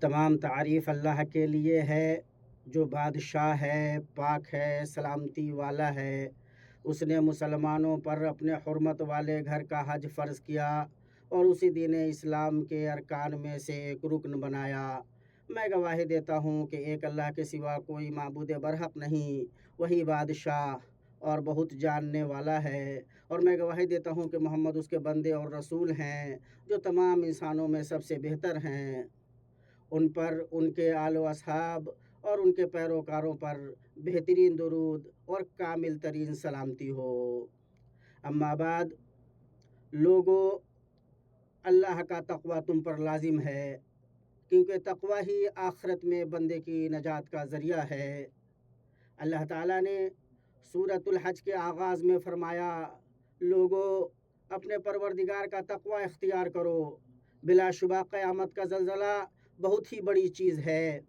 تمام تعریف اللہ کے لیے ہے جو بادشاہ ہے، پاک ہے، سلامتی والا ہے۔ اس نے مسلمانوں پر اپنے حرمت والے گھر کا حج فرض کیا اور اسی دین اسلام کے ارکان میں سے ایک رکن بنایا۔ میں گواہی دیتا ہوں کہ ایک اللہ کے سوا کوئی معبود برحق نہیں، وہی بادشاہ اور بہت جاننے والا ہے۔ اور میں گواہی دیتا ہوں کہ محمد اس کے بندے اور رسول ہیں، جو تمام انسانوں میں سب سے بہتر ہیں۔ ان پر، ان کے آل و اصحاب اور ان کے پیروکاروں پر بہترین درود اور کامل ترین سلامتی ہو۔ اما بعد، لوگو، اللہ کا تقوی تم پر لازم ہے، کیونکہ تقوی ہی آخرت میں بندے کی نجات کا ذریعہ ہے۔ اللہ تعالیٰ نے سورۃ الحج کے آغاز میں فرمایا، لوگو اپنے پروردگار کا تقوی اختیار کرو، بلا شبہ قیامت کا زلزلہ بہت ہی بڑی چیز ہے۔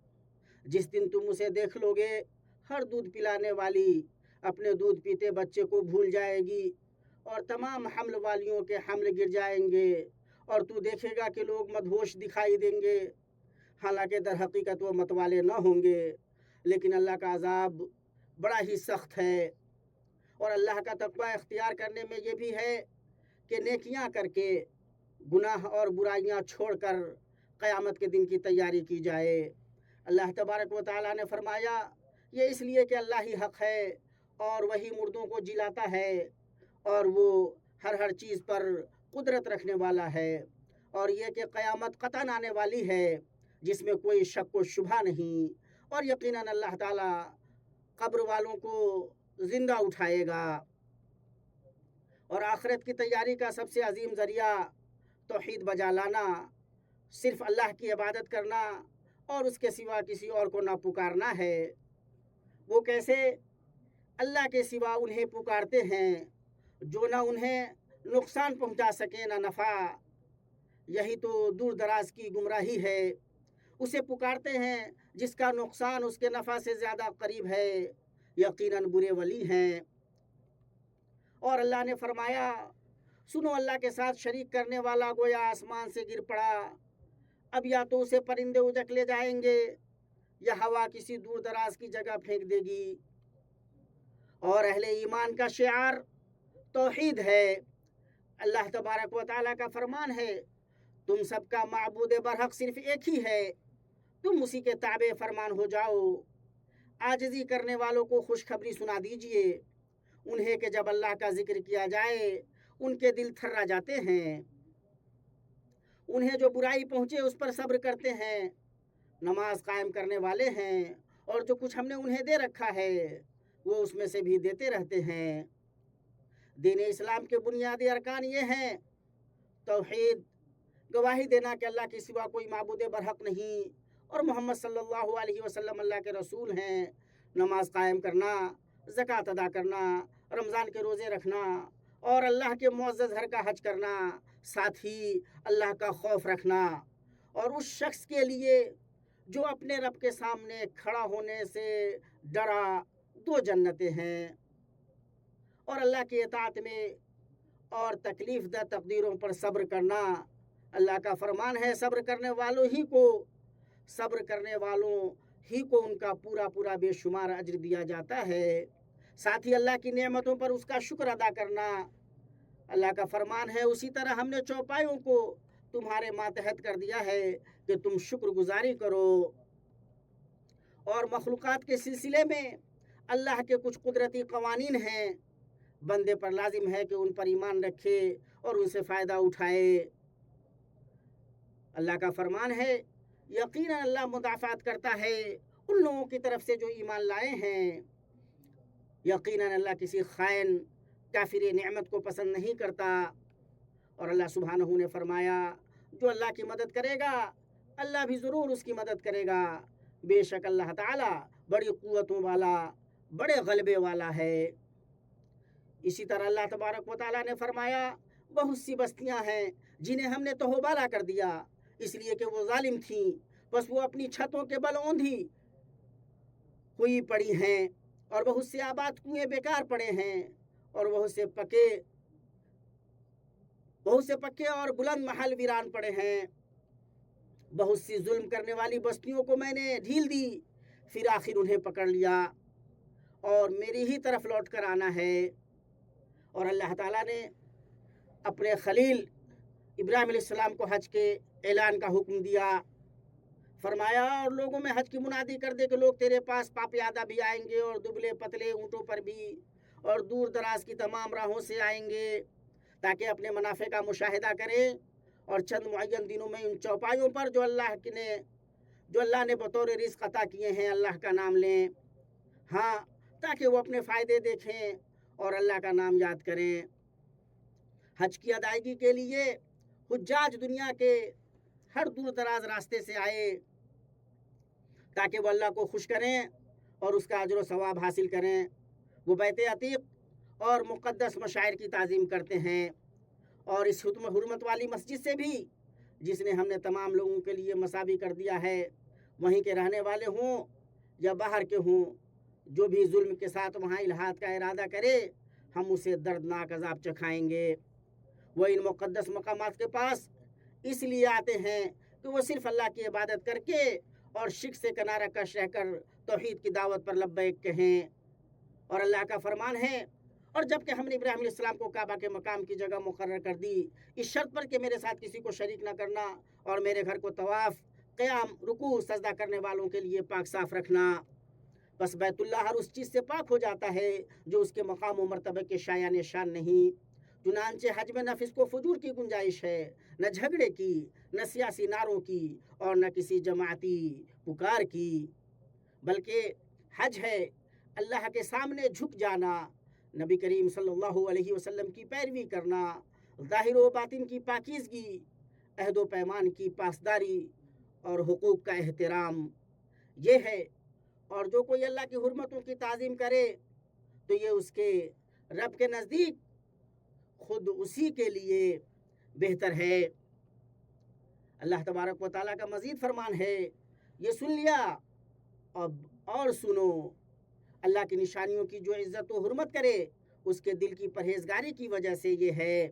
جس دن تم اسے دیکھ لو گے، ہر دودھ پلانے والی اپنے دودھ پیتے بچے کو بھول جائے گی اور تمام حمل والیوں کے حمل گر جائیں گے، اور تو دیکھے گا کہ لوگ مدہوش دکھائی دیں گے، حالانکہ در حقیقت وہ متوالے نہ ہوں گے۔ لیکن اللہ کا عذاب بڑا ہی سخت ہے۔ اور اللہ کا تقوی اختیار کرنے میں یہ بھی ہے کہ نیکیاں کر کے گناہ اور برائیاں چھوڑ کر قیامت کے دن کی تیاری کی جائے۔ اللہ تبارک و تعالیٰ نے فرمایا، یہ اس لیے کہ اللہ ہی حق ہے اور وہی مردوں کو جلاتا ہے، اور وہ ہر چیز پر قدرت رکھنے والا ہے، اور یہ کہ قیامت قطعاً آنے والی ہے جس میں کوئی شک و شبہ نہیں، اور یقیناً اللہ تعالیٰ قبر والوں کو زندہ اٹھائے گا۔ اور آخرت کی تیاری کا سب سے عظیم ذریعہ توحید بجا لانا، صرف اللہ کی عبادت کرنا اور اس کے سوا کسی اور کو نہ پکارنا ہے۔ وہ کیسے؟ اللہ کے سوا انہیں پکارتے ہیں جو نہ انہیں نقصان پہنچا سکے نہ نفع۔ یہی تو دور دراز کی گمراہی ہے۔ اسے پکارتے ہیں جس کا نقصان اس کے نفع سے زیادہ قریب ہے، یقیناً برے ولی ہیں۔ اور اللہ نے فرمایا، سنو، اللہ کے ساتھ شریک کرنے والا گویا آسمان سے گر پڑا، اب یا تو اسے پرندے اجک لے جائیں گے یا ہوا کسی دور دراز کی جگہ پھینک دے گی۔ اور اہل ایمان کا شعار توحید ہے۔ اللہ تبارک و تعالیٰ کا فرمان ہے، تم سب کا معبود برحق صرف ایک ہی ہے، تم اسی کے تابع فرمان ہو جاؤ۔ عاجزی کرنے والوں کو خوشخبری سنا دیجئے، انہیں کہ جب اللہ کا ذکر کیا جائے ان کے دل تھرا جاتے ہیں۔ انہیں جو برائی پہنچے اس پر صبر کرتے ہیں، نماز قائم کرنے والے ہیں، اور جو کچھ ہم نے انہیں دے رکھا ہے وہ اس میں سے بھی دیتے رہتے ہیں۔ دین اسلام کے بنیادی ارکان یہ ہیں: توحید، گواہی دینا کہ اللہ کے سوا کوئی معبود برحق نہیں اور محمد صلی اللہ علیہ وسلم اللہ کے رسول ہیں، نماز قائم کرنا، زکوٰۃ ادا کرنا، رمضان کے روزے رکھنا، اور اللہ کے معزز گھر کا حج کرنا، ساتھ ہی اللہ کا خوف رکھنا، اور اس شخص کے لیے جو اپنے رب کے سامنے کھڑا ہونے سے ڈرا 2 جنتیں ہیں۔ اور اللہ کی اطاعت میں اور تکلیف دہ تقدیروں پر صبر کرنا، اللہ کا فرمان ہے، صبر کرنے والوں ہی کو ان کا پورا بے شمار اجر دیا جاتا ہے۔ ساتھ ہی اللہ کی نعمتوں پر اس کا شکر ادا کرنا، اللہ کا فرمان ہے، اسی طرح ہم نے چوپایوں کو تمہارے ماتحت کر دیا ہے کہ تم شکر گزاری کرو۔ اور مخلوقات کے سلسلے میں اللہ کے کچھ قدرتی قوانین ہیں، بندے پر لازم ہے کہ ان پر ایمان رکھے اور ان سے فائدہ اٹھائے۔ اللہ کا فرمان ہے، یقیناً اللہ مدافعت کرتا ہے ان لوگوں کی طرف سے جو ایمان لائے ہیں۔ یقیناً اللہ کسی خائن کافر نعمت کو پسند نہیں کرتا۔ اور اللہ سبحانہ نے فرمایا، جو اللہ کی مدد کرے گا اللہ بھی ضرور اس کی مدد کرے گا، بے شک اللہ تعالیٰ بڑی قوتوں والا، بڑے غلبے والا ہے۔ اسی طرح اللہ تبارک و تعالیٰ نے فرمایا، بہت سی بستیاں ہیں جنہیں ہم نے تہوبالا کر دیا اس لیے کہ وہ ظالم تھیں، بس وہ اپنی چھتوں کے بل اوندھی ہوئی پڑی ہیں، اور بہت سے آباد کنویں بیکار پڑے ہیں، اور بہت سے پکے اور بلند محل ویران پڑے ہیں۔ بہت سی ظلم کرنے والی بستیوں کو میں نے ڈھیل دی، پھر آخر انہیں پکڑ لیا اور میری ہی طرف لوٹ کر آنا ہے۔ اور اللہ تعالیٰ نے اپنے خلیل ابراہیم علیہ السلام کو حج کے اعلان کا حکم دیا، فرمایا اور لوگوں میں حج کی منادی کر دے کہ لوگ تیرے پاس پاپیادہ بھی آئیں گے اور دبلے پتلے اونٹوں پر بھی اور دور دراز کی تمام راہوں سے آئیں گے تاکہ اپنے منافع کا مشاہدہ کریں اور چند معین دنوں میں ان چوپایوں پر جو اللہ نے بطور رزق عطا کیے ہیں اللہ کا نام لیں، ہاں تاکہ وہ اپنے فائدے دیکھیں اور اللہ کا نام یاد کریں۔ حج کی ادائیگی کے لیے حجاج دنیا کے ہر دور دراز راستے سے آئے تاکہ وہ اللہ کو خوش کریں اور اس کا اجر و ثواب حاصل کریں۔ وہ بیت عتیق اور مقدس مشاعر کی تعظیم کرتے ہیں اور اس حرمت والی مسجد سے بھی جس نے ہم نے تمام لوگوں کے لیے مساوی کر دیا ہے، وہیں کے رہنے والے ہوں یا باہر کے ہوں، جو بھی ظلم کے ساتھ وہاں الحاد کا ارادہ کرے ہم اسے دردناک عذاب چکھائیں گے۔ وہ ان مقدس مقامات کے پاس اس لیے آتے ہیں کہ وہ صرف اللہ کی عبادت کر کے اور شرک سے کنارہ کش رہ کر توحید کی دعوت پر لبیک کہیں۔ اور اللہ کا فرمان ہے، اور جب کہ ہم نے ابراہیم علیہ السلام کو کعبہ کے مقام کی جگہ مقرر کر دی اس شرط پر کہ میرے ساتھ کسی کو شریک نہ کرنا اور میرے گھر کو طواف، قیام، رکوع، سجدہ کرنے والوں کے لیے پاک صاف رکھنا، بس بیت اللہ ہر اس چیز سے پاک ہو جاتا ہے جو اس کے مقام و مرتبہ کے شایان نشان نہیں۔ چنانچہ حج میں نہ فسق و فجور کی گنجائش ہے، نہ جھگڑے کی، نہ سیاسی نعروں کی اور نہ کسی جماعتی پکار کی، بلکہ حج ہے اللہ کے سامنے جھک جانا، نبی کریم صلی اللہ علیہ وسلم کی پیروی کرنا، ظاہر و باطن کی پاکیزگی، عہد و پیمان کی پاسداری اور حقوق کا احترام، یہ ہے۔ اور جو کوئی اللہ کی حرمتوں کی تعظیم کرے تو یہ اس کے رب کے نزدیک خود اسی کے لیے بہتر ہے۔ اللہ تبارک و تعالیٰ کا مزید فرمان ہے، یہ سن لیا اب اور سنو، اللہ کی نشانیوں کی جو عزت و حرمت کرے اس کے دل کی پرہیزگاری کی وجہ سے یہ ہے۔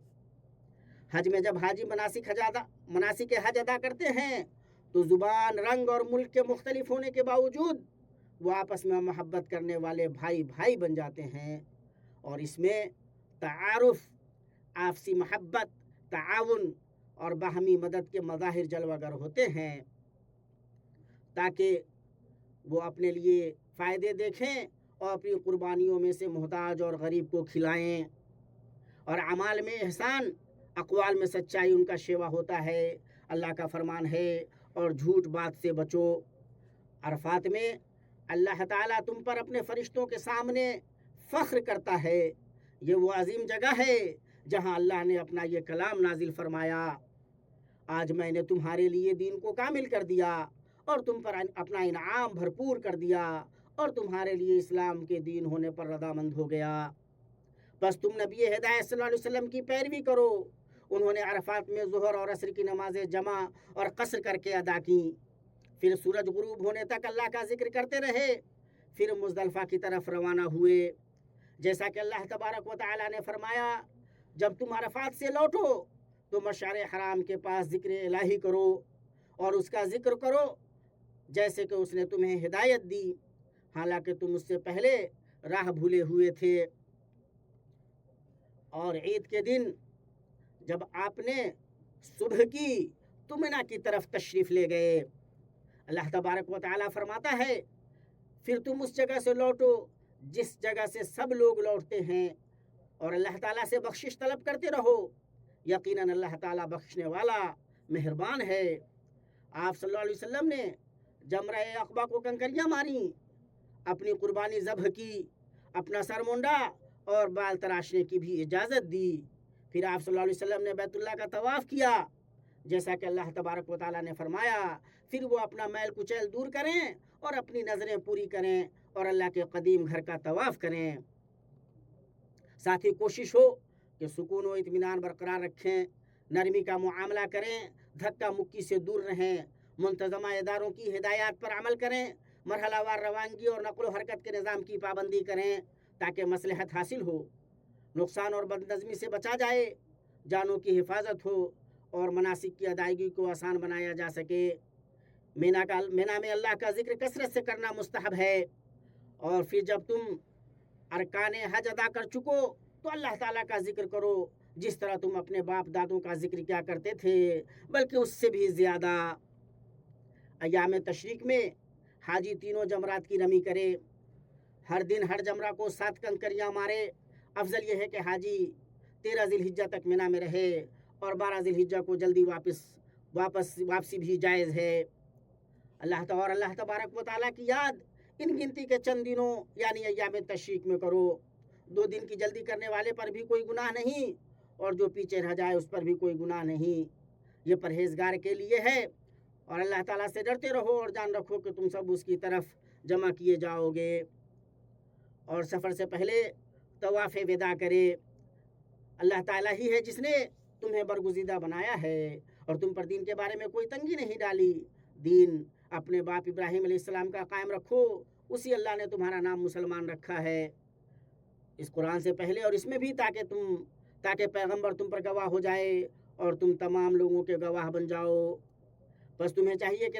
حج میں جب حاجی مناسک حج ادا کرتے ہیں تو زبان، رنگ اور ملک کے مختلف ہونے کے باوجود وہ آپس میں محبت کرنے والے بھائی بھائی بن جاتے ہیں، اور اس میں تعارف، آپسی محبت، تعاون اور باہمی مدد کے مظاہر جلوہ گر ہوتے ہیں تاکہ وہ اپنے لیے فائدے دیکھیں اور اپنی قربانیوں میں سے محتاج اور غریب کو کھلائیں، اور اعمال میں احسان، اقوال میں سچائی ان کا شیوا ہوتا ہے۔ اللہ کا فرمان ہے، اور جھوٹ بات سے بچو۔ عرفات میں اللہ تعالیٰ تم پر اپنے فرشتوں کے سامنے فخر کرتا ہے، یہ وہ عظیم جگہ ہے جہاں اللہ نے اپنا یہ کلام نازل فرمایا، آج میں نے تمہارے لیے دین کو کامل کر دیا اور تم پر اپنا انعام بھرپور کر دیا اور تمہارے لیے اسلام کے دین ہونے پر رضامند ہو گیا، بس تم نبی ہدایت صلی اللہ علیہ وسلم کی پیروی کرو۔ انہوں نے عرفات میں ظہر اور عصر کی نمازیں جمع اور قصر کر کے ادا کی، پھر سورج غروب ہونے تک اللہ کا ذکر کرتے رہے، پھر مزدلفہ کی طرف روانہ ہوئے، جیسا کہ اللہ تبارک و تعالیٰ نے فرمایا، جب تم عرفات سے لوٹو تو مشعر حرام کے پاس ذکر الہی کرو اور اس کا ذکر کرو جیسے کہ اس نے تمہیں ہدایت دی، حالانکہ تم اس سے پہلے راہ بھولے ہوئے تھے۔ اور عید کے دن جب آپ نے صبح کی تمنا کی طرف تشریف لے گئے، اللہ تبارک و تعالیٰ فرماتا ہے، پھر تم اس جگہ سے لوٹو جس جگہ سے سب لوگ لوٹتے ہیں اور اللہ تعالیٰ سے بخشش طلب کرتے رہو، یقیناً اللہ تعالیٰ بخشنے والا مہربان ہے۔ آپ صلی اللہ علیہ وسلم نے جمرہ عقبہ کو کنکریاں ماری، اپنی قربانی ذبح کی، اپنا سر مونڈا اور بال تراشنے کی بھی اجازت دی، پھر آپ صلی اللہ علیہ وسلم نے بیت اللہ کا طواف کیا جیسا کہ اللہ تبارک و تعالیٰ نے فرمایا، پھر وہ اپنا میل کچیل دور کریں اور اپنی نظریں پوری کریں اور اللہ کے قدیم گھر کا طواف کریں۔ ساتھ ہی کوشش ہو کہ سکون و اطمینان برقرار رکھیں، نرمی کا معاملہ کریں، دھکا مکی سے دور رہیں، منتظمہ اداروں کی ہدایات پر عمل کریں، مرحلہ وار روانگی اور نقل و حرکت کے نظام کی پابندی کریں تاکہ مصلحت حاصل ہو، نقصان اور بد نظمی سے بچا جائے، جانوں کی حفاظت ہو اور مناسک کی ادائیگی کو آسان بنایا جا سکے۔ مینا میں اللہ کا ذکر کثرت سے کرنا مستحب ہے، اور پھر جب تم ارکان حج ادا کر چکو تو اللہ تعالیٰ کا ذکر کرو، جس طرح تم اپنے باپ دادوں کا ذکر کیا کرتے تھے، بلکہ اس سے بھی زیادہ۔ ایام تشریق میں حاجی تینوں جمرات کی رمی کرے، ہر دن ہر جمرہ کو 7 کنکریاں مارے۔ افضل یہ ہے کہ حاجی 13 ذی الحجہ تک مینا میں رہے، اور 12 ذی الحجہ کو جلدی واپسی بھی جائز ہے۔ اللہ تبارک و تعالیٰ کی یاد ان گنتی کے چند دنوں یعنی ایام تشریق میں کرو۔ 2 دن کی جلدی کرنے والے پر بھی کوئی گناہ نہیں، اور جو پیچھے رہ جائے اس پر بھی کوئی گناہ نہیں۔ یہ پرہیزگار کے لیے ہے، اور اللہ تعالیٰ سے ڈرتے رہو اور جان رکھو کہ تم سب اس کی طرف جمع کیے جاؤ گے۔ اور سفر سے پہلے طواف وداع کرے۔ اللہ تعالیٰ ہی ہے جس نے تمہیں برگزیدہ بنایا ہے، اور تم پر دین کے بارے میں کوئی تنگی نہیں ڈالی۔ دین اپنے باپ ابراہیم علیہ السلام کا قائم رکھو، اسی اللہ نے تمہارا نام مسلمان رکھا ہے، اس قرآن سے پہلے اور اس میں بھی، تاکہ پیغمبر تم پر گواہ ہو جائے اور تم تمام لوگوں کے گواہ بن جاؤ۔ بس تمہیں چاہیے کہ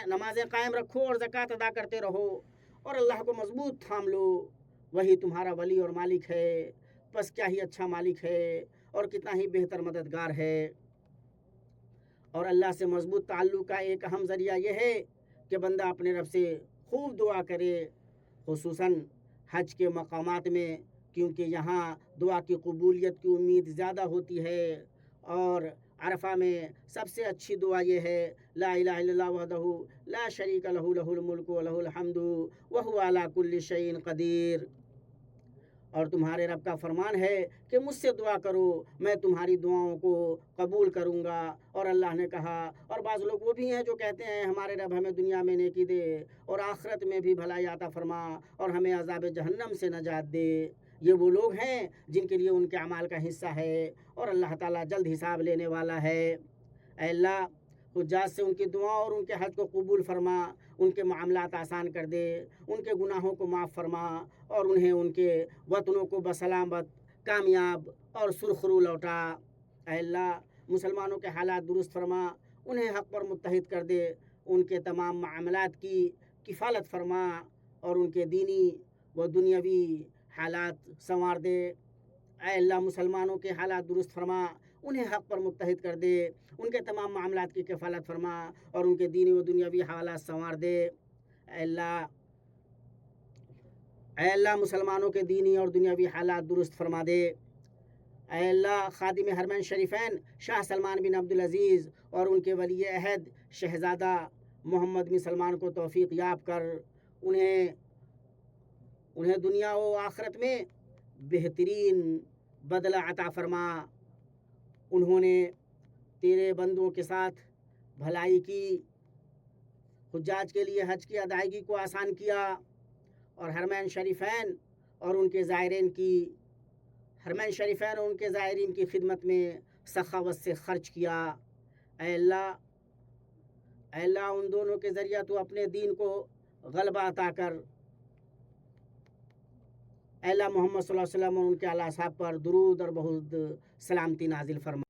نمازیں قائم رکھو اور زکوٰۃ ادا کرتے رہو، اور اللہ کو مضبوط تھام لو، وہی تمہارا ولی اور مالک ہے۔ بس کیا ہی اچھا مالک ہے اور کتنا ہی بہتر مددگار ہے۔ اور اللہ سے مضبوط تعلق کا ایک اہم ذریعہ یہ ہے کہ بندہ اپنے رب سے خوب دعا کرے، خصوصاً حج کے مقامات میں، کیونکہ یہاں دعا کی قبولیت کی امید زیادہ ہوتی ہے۔ اور عرفہ میں سب سے اچھی دعا یہ ہے، لا الہ الا اللہ وحدہ لا شریک لہ لہ الملک و لہ الحمد وہو علی کل شیء قدیر۔ اور تمہارے رب کا فرمان ہے کہ مجھ سے دعا کرو، میں تمہاری دعاؤں کو قبول کروں گا۔ اور اللہ نے کہا، اور بعض لوگ وہ بھی ہیں جو کہتے ہیں ہمارے رب ہمیں دنیا میں نیکی دے اور آخرت میں بھی بھلائی عطا فرما اور ہمیں عذاب جہنم سے نجات دے۔ یہ وہ لوگ ہیں جن کے لیے ان کے اعمال کا حصہ ہے، اور اللہ تعالیٰ جلد حساب لینے والا ہے۔ اے اللہ، حجاج سے ان کی دعا اور ان کے حج کو قبول فرما، ان کے معاملات آسان کر دے، ان کے گناہوں کو معاف فرما، اور انہیں ان کے وطنوں کو بسلامت، کامیاب اور سرخرو لوٹا۔ اے اللہ، مسلمانوں کے حالات درست فرما، انہیں حق پر متحد کر دے، ان کے تمام معاملات کی کفالت فرما، اور ان کے دینی و دنیاوی حالات سنوار دے۔ اے اللہ، مسلمانوں کے حالات درست فرما، انہیں حق پر متحد کر دے، ان کے تمام معاملات کی کفالت فرما، اور ان کے دینی و دنیاوی حالات سنوار دے۔ اے اللہ مسلمانوں کے دینی اور دنیاوی حالات درست فرما دے۔ اے اللہ، خادم حرمین شریفین شاہ سلمان بن عبدالعزیز اور ان کے ولی عہد شہزادہ محمد بن سلمان کو توفیق یاب کر انہیں دنیا و آخرت میں بہترین بدلہ عطا فرما۔ انہوں نے تیرے بندوں کے ساتھ بھلائی کی، حجاج کے لیے حج کی ادائیگی کو آسان کیا، اور حرمین شریفین اور ان کے زائرین کی خدمت میں سخاوت سے خرچ کیا۔ اے اللہ، ان دونوں کے ذریعہ تو اپنے دین کو غلبہ عطا کر۔ اے اللہ، محمد صلی اللہ علیہ وسلم اور ان کے آل اصحاب پر درود اور بہت سلامتی نازل فرما۔